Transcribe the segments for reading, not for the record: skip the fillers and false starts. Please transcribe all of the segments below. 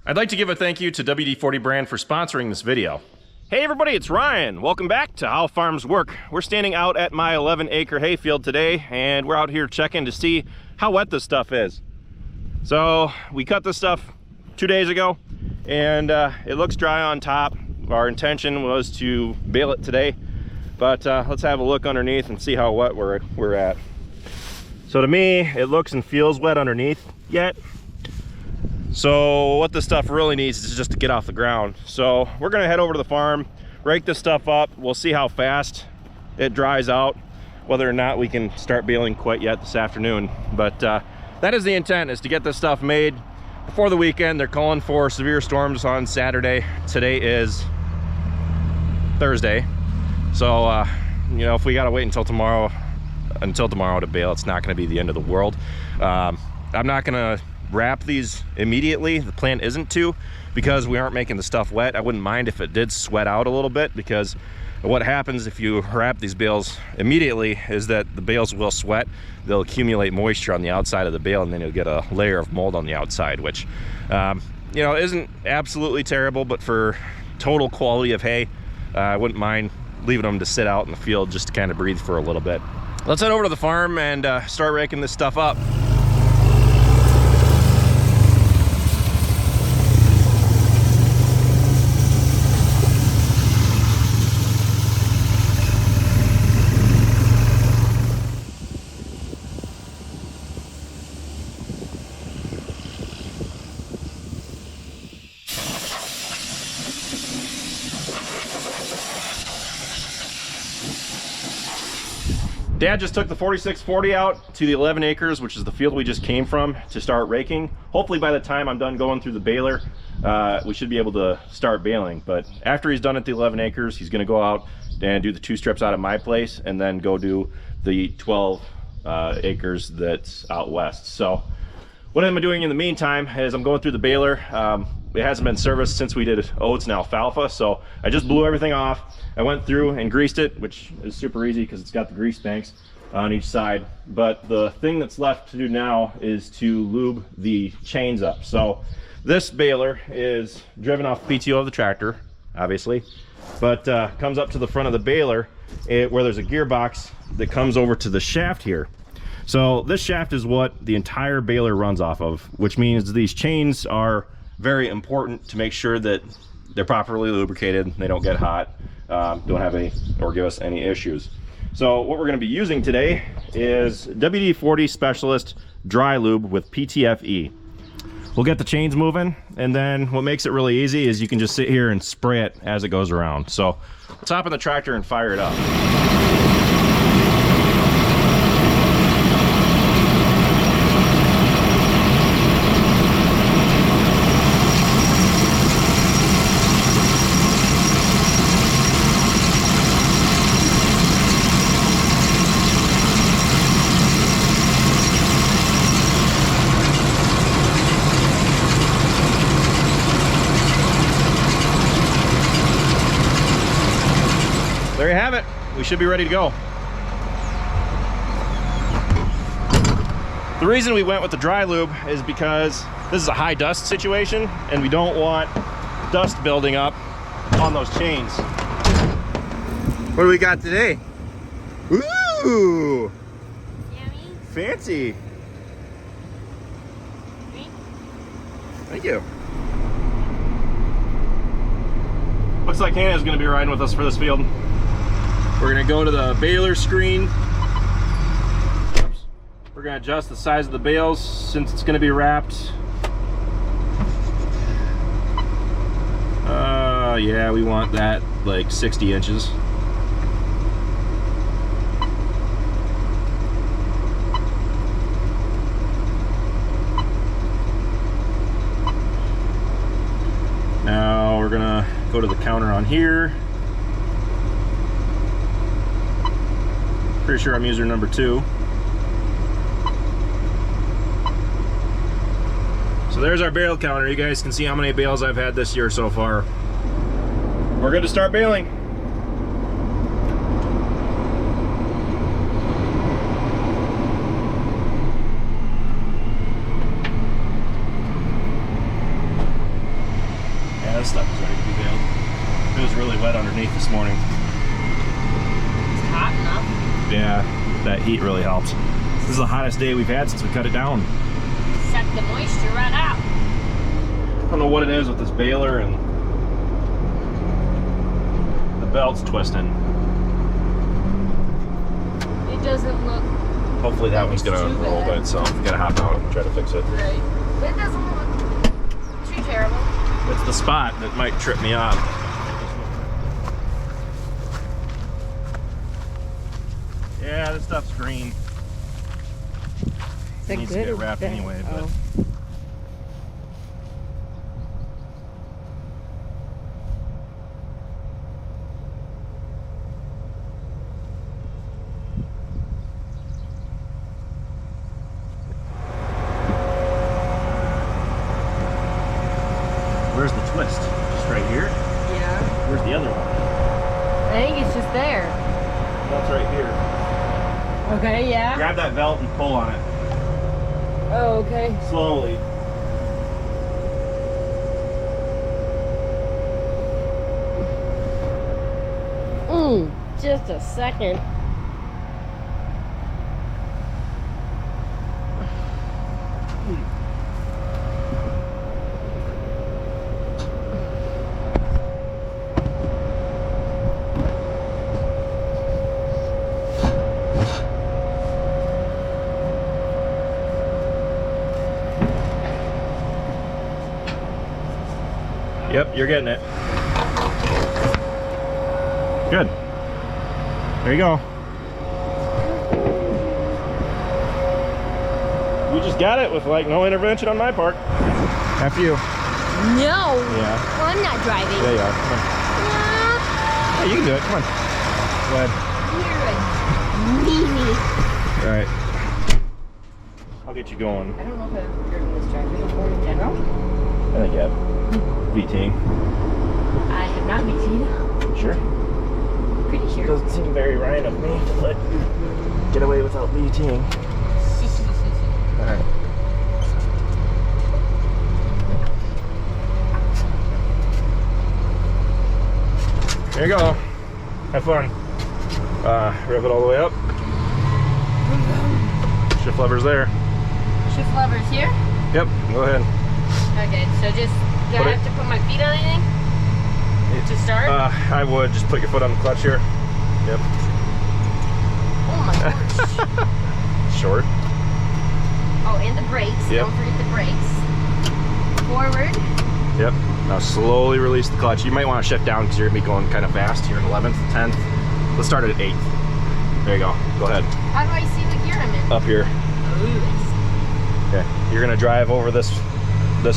I'd like to give a thank you to WD-40 brand for sponsoring this video. Hey everybody, it's Ryan. Welcome back to How Farms Work. We're standing out at my 11-acre hayfield today, and we're out here checking to see how wet this stuff is. So we cut this stuff 2 days ago, and it looks dry on top. Our intention was to bale it today, but let's have a look underneath and see how wet we're at. So to me, it looks and feels wet underneath yet. So what this stuff really needs is just to get off the ground. So we're gonna head over to the farm, rake this stuff up. We'll see how fast it dries out, whether or not we can start baling quite yet this afternoon. But that is the intent, is to get this stuff made before the weekend. They're calling for severe storms on Saturday. Today is Thursday. So, you know, if we gotta wait until tomorrow to bale, it's not gonna be the end of the world. I'm not gonna wrap these immediately. The plan isn't to, because we aren't making the stuff wet. I wouldn't mind if it did sweat out a little bit, because what happens if you wrap these bales immediately is that the bales will sweat. They'll accumulate moisture on the outside of the bale, and then you'll get a layer of mold on the outside, which you know, isn't absolutely terrible, but for total quality of hay, I wouldn't mind leaving them to sit out in the field just to kind of breathe for a little bit. Let's head over to the farm and start raking this stuff up. Dad just took the 4640 out to the 11 acres, which is the field we just came from, to start raking. Hopefully by the time I'm done going through the baler, we should be able to start baling. But after he's done at the 11 acres, he's gonna go out and do the 2 strips out at my place, and then go do the 12 acres that's out west. So what I'm doing in the meantime is I'm going through the baler. It hasn't been serviced since we did oats and alfalfa, so I just blew everything off. I went through and greased it, which is super easy because it's got the grease banks on each side. But the thing that's left to do now is to lube the chains up. So this baler is driven off PTO of the tractor, obviously, but comes up to the front of the baler where there's a gearbox that comes over to the shaft here. So this shaft is what the entire baler runs off of, which means these chains are very important to make sure that they're properly lubricated, they don't get hot, don't have any or give us any issues. So what we're going to be using today is WD-40 Specialist Dry Lube with PTFE. We'll get the chains moving, and then what makes it really easy is you can just sit here and spray it as it goes around. So let's hop in the tractor and fire it up. There you have it. We should be ready to go. The reason we went with the dry lube is because this is a high dust situation, and we don't want dust building up on those chains. What do we got today? Ooh! Yummy. Fancy. Thank you. Looks like Hannah's gonna be riding with us for this field. We're gonna go to the baler screen. Oops. We're gonna adjust the size of the bales since it's gonna be wrapped. Yeah, we want that like 60 inches. Now we're gonna go to the counter on here. Pretty sure I'm user number 2. So there's our bale counter. You guys can see how many bales I've had this year so far. We're good to start baling. this stuff is ready to be baled. It was really wet underneath this morning. It's hot enough. Yeah, that heat really helps. This is the hottest day we've had since we cut it down. Suck the moisture right out. I don't know what it is with this baler and the belt's twisting. It doesn't look... Hopefully that one's gonna roll by itself. We gotta hop out and try to fix it. Right. But it doesn't look too terrible. It's the spot that might trip me off. Yeah, this stuff's green. It needs to get wrapped anyway, but... Where's the twist? Just right here? Yeah. Where's the other one? I think it's just there. That's right here. Okay, yeah. Grab that belt and pull on it. Oh, okay. Slowly. Just a second. Yep, you're getting it. Good. There you go. You just got it with like no intervention on my part. After you. No. Yeah. Well, I'm not driving. Yeah, you are. Come on. Yeah, you can do it. Come on. Go ahead. You're a meanie. All right. I'll get you going. I don't know if I've driven this tractor before in general. I think you have. VTing. I have not VT'd. Sure. Pretty sure. Doesn't seem very Ryan of me to let you get away without VTing. Alright. There you go. Have fun. Rev it all the way up. Shift lever's there. Shift lever's here? Yep, go ahead. Okay, so just, do I have to put my feet on anything? To start? I would just put your foot on the clutch here. Yep. Oh my gosh. Short. Oh, and the brakes. Yep. Don't forget the brakes. Forward. Yep. Now slowly release the clutch. You might want to shift down because you're going to be going kind of fast. You're in 11th, 10th. Let's start at 8th. There you go. Go ahead. How do I see what gear I'm in? Up here. Ooh. Okay. You're going to drive over this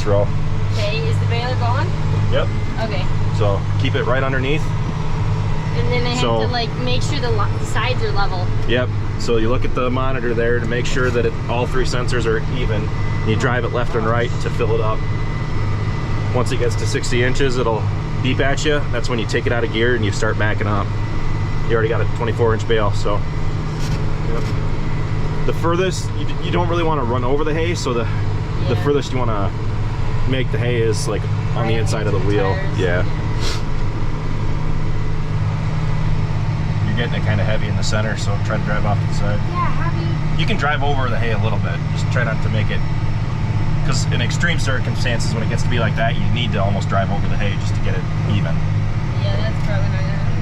row. Okay, is the baler going? Yep. Okay. So keep it right underneath. And then I have to like make sure the sides are level. Yep. So you look at the monitor there to make sure that all three sensors are even. You drive it left and right to fill it up. Once it gets to 60 inches, it'll beep at you. That's when you take it out of gear and you start backing up. You already got a 24-inch bale, so. Yep. The furthest, you don't really want to run over the hay, so the furthest you want to make the hay is like on the inside of the wheel. Tires. Yeah. You're getting it kind of heavy in the center, so try to drive off to the side. Yeah, heavy. You can drive over the hay a little bit. Just try not to make it, because in extreme circumstances, when it gets to be like that, you need to almost drive over the hay just to get it even. Yeah, that's probably not gonna happen.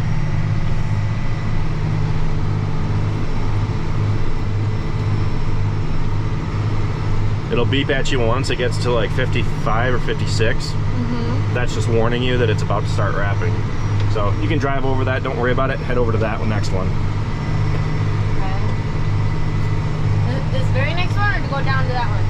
It'll beep at you once it gets to like 55 or 56. That's just warning you that it's about to start wrapping. So you can drive over that, don't worry about it, head over to that next one. Okay. This very next one, or to go down to that one?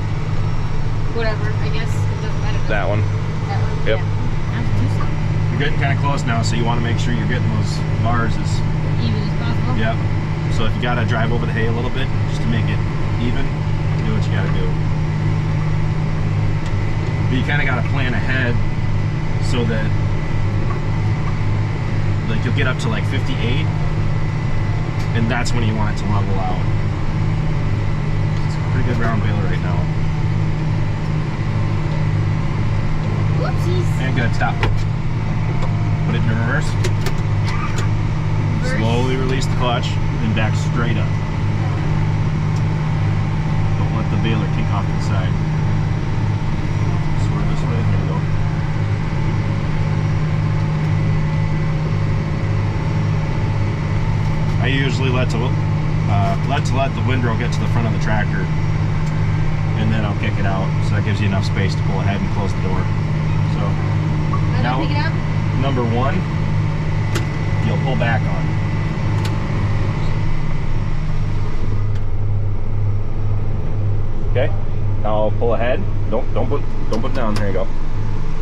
Whatever, I guess it doesn't matter. That one. That one? Yep. Yeah. You're getting kind of close now, so you want to make sure you're getting those bars as Even as possible? Yep. So if you gotta drive over the hay a little bit, just to make it even, do what you gotta do. But you kind of got to plan ahead so that like you'll get up to like 58 and that's when you want it to level out. It's a pretty good round baler right now. Whoopsies. And Okay, good, stop. Put it in reverse. Slowly release the clutch, then back straight up. Don't let the baler kick off to the side. Swerve this way, there you go. I usually let the windrow get to the front of the tractor, and then I'll kick it out, so that gives you enough space to pull ahead and close the door. So now, pick it up? number 1, you'll pull back on. Okay, now I'll pull ahead. Don't put down. There you go.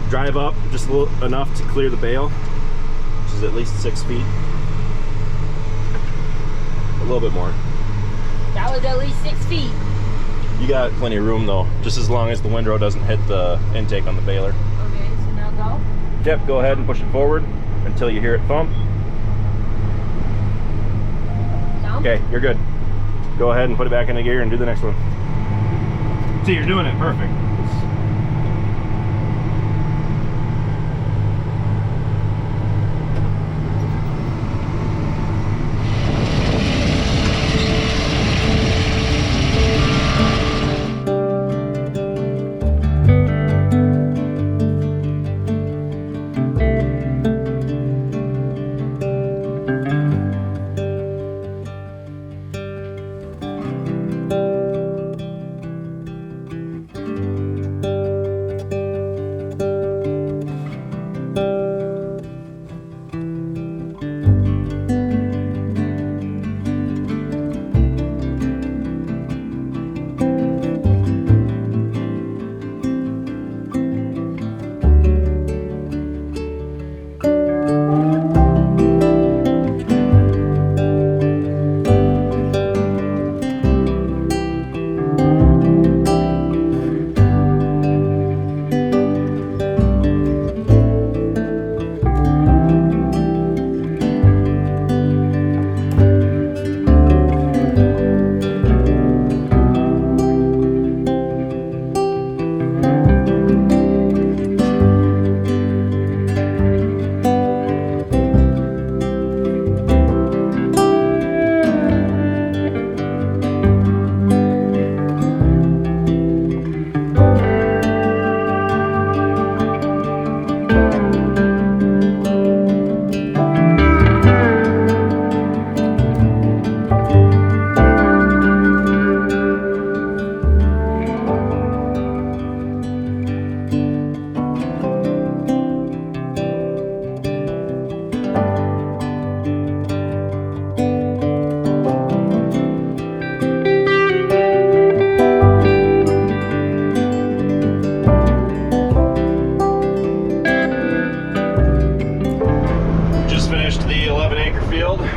Drive up just a little enough to clear the bale, which is at least 6 feet. A little bit more. That was at least 6 feet. You got plenty of room though, just as long as the windrow doesn't hit the intake on the baler. Okay, so now go. Yep, go ahead and push it forward until you hear it thump. Thump? Okay, you're good. Go ahead and put it back into gear and do the next one. See, you're doing it perfect.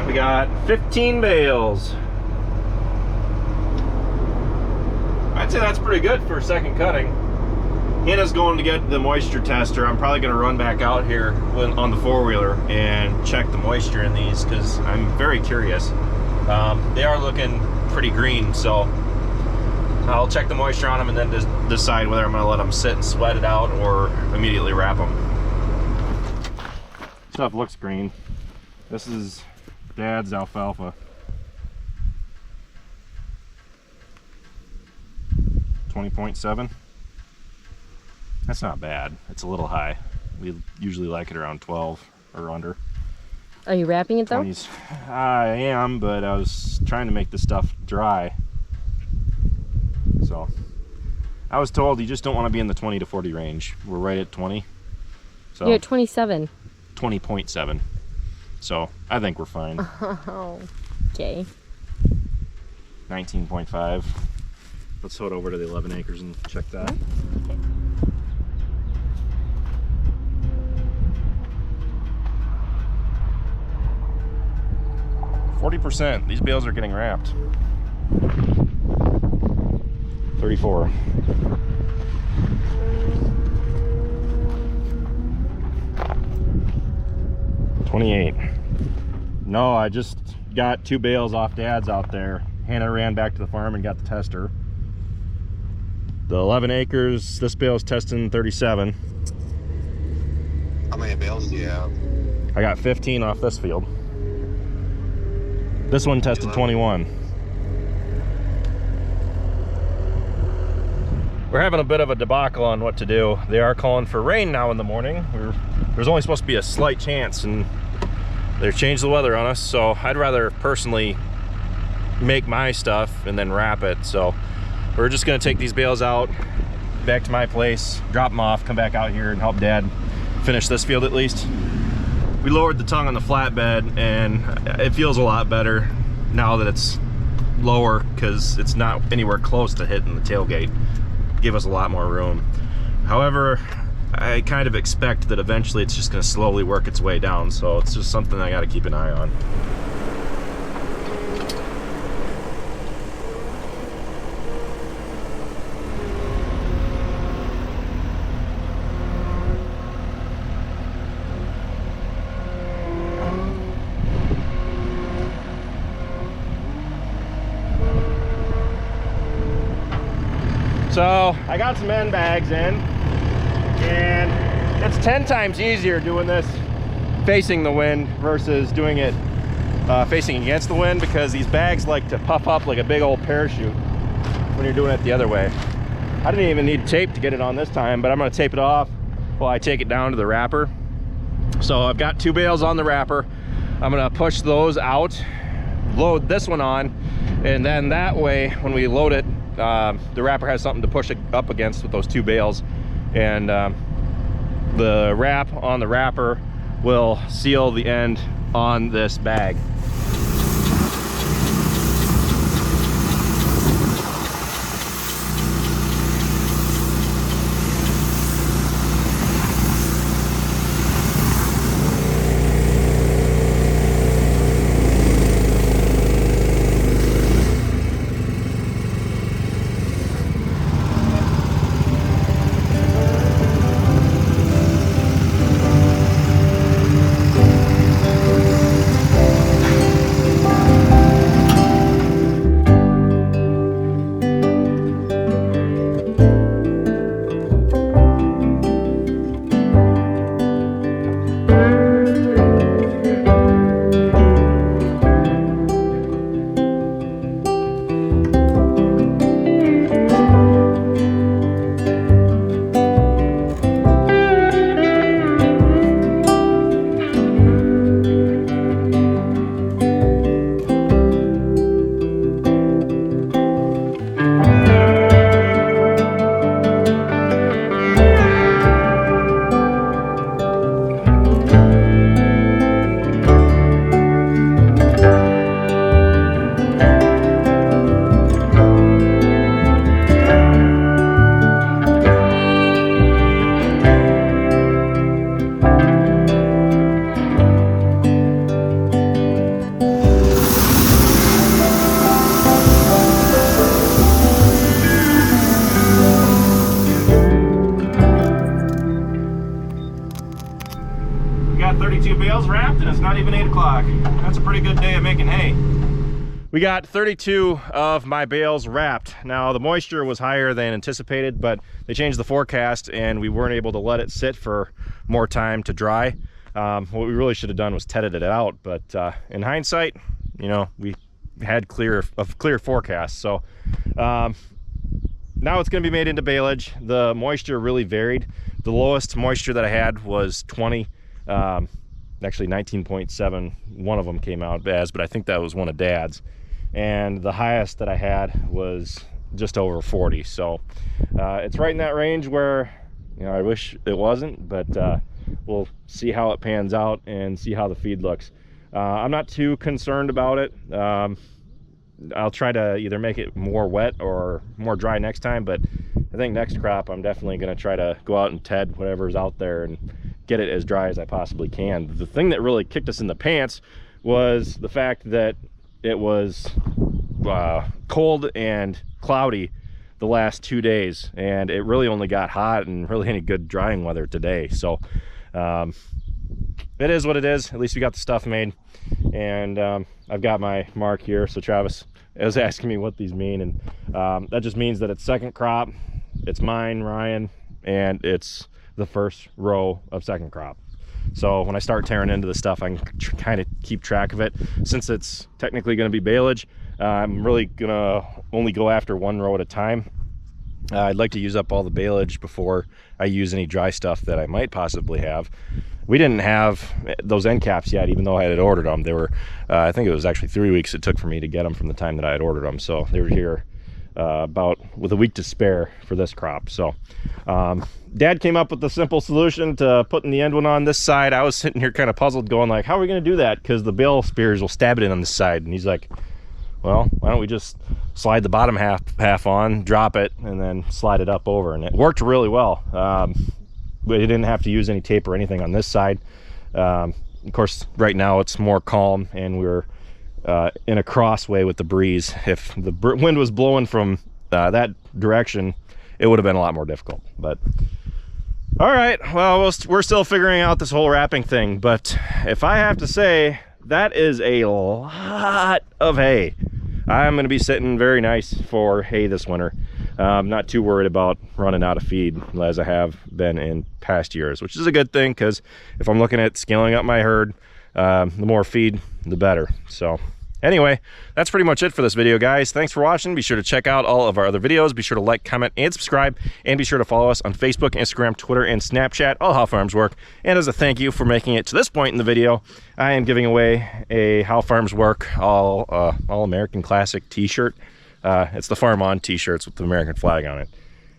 We got 15 bales. I'd say that's pretty good for second cutting. Hannah's going to get the moisture tester. I'm probably going to run back out here on the four-wheeler and check the moisture in these because I'm very curious. They are looking pretty green, so I'll check the moisture on them and then just decide whether I'm going to let them sit and sweat it out or immediately wrap them. Stuff looks green. This is Dad's alfalfa. 20.7. That's not bad. It's a little high. We usually like it around 12 or under. Are you wrapping it though? 20s. I am, but I was trying to make the stuff dry. So I was told you just don't want to be in the 20 to 40 range. We're right at 20. So you're at 27. 20.7. So I think we're fine. Oh, okay. 19.5. Let's head over to the 11 acres and check that. Okay. %. These bales are getting wrapped. 34. $28. No, I just got 2 bales off Dad's out there. Hannah ran back to the farm and got the tester. The 11 acres, this bale is testing 37. How many bales do you have? I got 15 off this field. This one tested 21. We're having a bit of a debacle on what to do. They are calling for rain now in the morning. There's only supposed to be a slight chance, and they've changed the weather on us, so I'd rather personally make my stuff and then wrap it. So we're just gonna take these bales out back to my place, drop them off, come back out here and help Dad finish this field at least. We lowered the tongue on the flatbed and it feels a lot better now that it's lower, because it's not anywhere close to hitting the tailgate. Give us a lot more room. However, I kind of expect that eventually it's just going to slowly work its way down, so it's just something I got to keep an eye on. So I got some end bags in, and it's 10 times easier doing this facing the wind versus doing it facing against the wind, because these bags like to puff up like a big old parachute when you're doing it the other way. I didn't even need tape to get it on this time, but I'm going to tape it off while I take it down to the wrapper. So I've got 2 bales on the wrapper. I'm going to push those out, load this one on, and then that way when we load it, the wrapper has something to push it up against with those 2 bales, and the wrap on the wrapper will seal the end on this bag. got 32 bales wrapped and it's not even 8 o'clock. That's a pretty good day of making hay. We got 32 of my bales wrapped. Now the moisture was higher than anticipated, but they changed the forecast and we weren't able to let it sit for more time to dry. What we really should have done was tedded it out, but in hindsight, you know, we had clear forecast. So now it's going to be made into baleage. The moisture really varied. The lowest moisture that I had was 20, actually 19.7. One of them came out as, but I think that was one of Dad's. And the highest that I had was just over 40. So it's right in that range where, you know, I wish it wasn't, but we'll see how it pans out and see how the feed looks. I'm not too concerned about it. I'll try to either make it more wet or more dry next time, but I think next crop I'm definitely going to try to go out and ted whatever's out there and get it as dry as I possibly can. The thing that really kicked us in the pants was the fact that it was cold and cloudy the last 2 days, and it really only got hot and really any good drying weather today. So it is what it is. At least we got the stuff made, and I've got my mark here. So Travis was asking me what these mean, and that just means that it's second crop. It's mine, Ryan, and it's the first row of second crop. So when I start tearing into the stuff, I can kind of keep track of it. Since it's technically going to be baleage, I'm really gonna only go after one row at a time. I'd like to use up all the baleage before I use any dry stuff that I might possibly have. We didn't have those end caps yet, even though I had ordered them. They were, I think it was actually 3 weeks it took for me to get them from the time that I had ordered them. So they were here about with a week to spare for this crop. So Dad came up with the simple solution to putting the end one on this side. I was sitting here kind of puzzled, going like, how are we going to do that? Because the bale spears will stab it in on this side. And he's like, well, why don't we just slide the bottom half on, drop it, and then slide it up over. And it worked really well. We didn't have to use any tape or anything on this side. Of course, right now it's more calm, and we're in a crossway with the breeze. If the wind was blowing from that direction, it would have been a lot more difficult. But all right, well, we're still figuring out this whole wrapping thing. But if I have to say, that is a lot of hay. I'm going to be sitting very nice for hay this winter. I'm not too worried about running out of feed as I have been in past years, which is a good thing, because if I'm looking at scaling up my herd, the more feed, the better. So anyway, that's pretty much it for this video, guys. Thanks for watching. Be sure to check out all of our other videos. Be sure to like, comment, and subscribe. And be sure to follow us on Facebook, Instagram, Twitter, and Snapchat, all How Farms Work. And as a thank you for making it to this point in the video, I am giving away a How Farms Work All-American Classic t-shirt. It's the Farm On t-shirts with the American flag on it.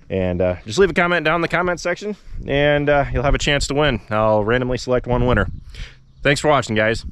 And just leave a comment down in the comment section, and you'll have a chance to win. I'll randomly select one winner. Thanks for watching, guys.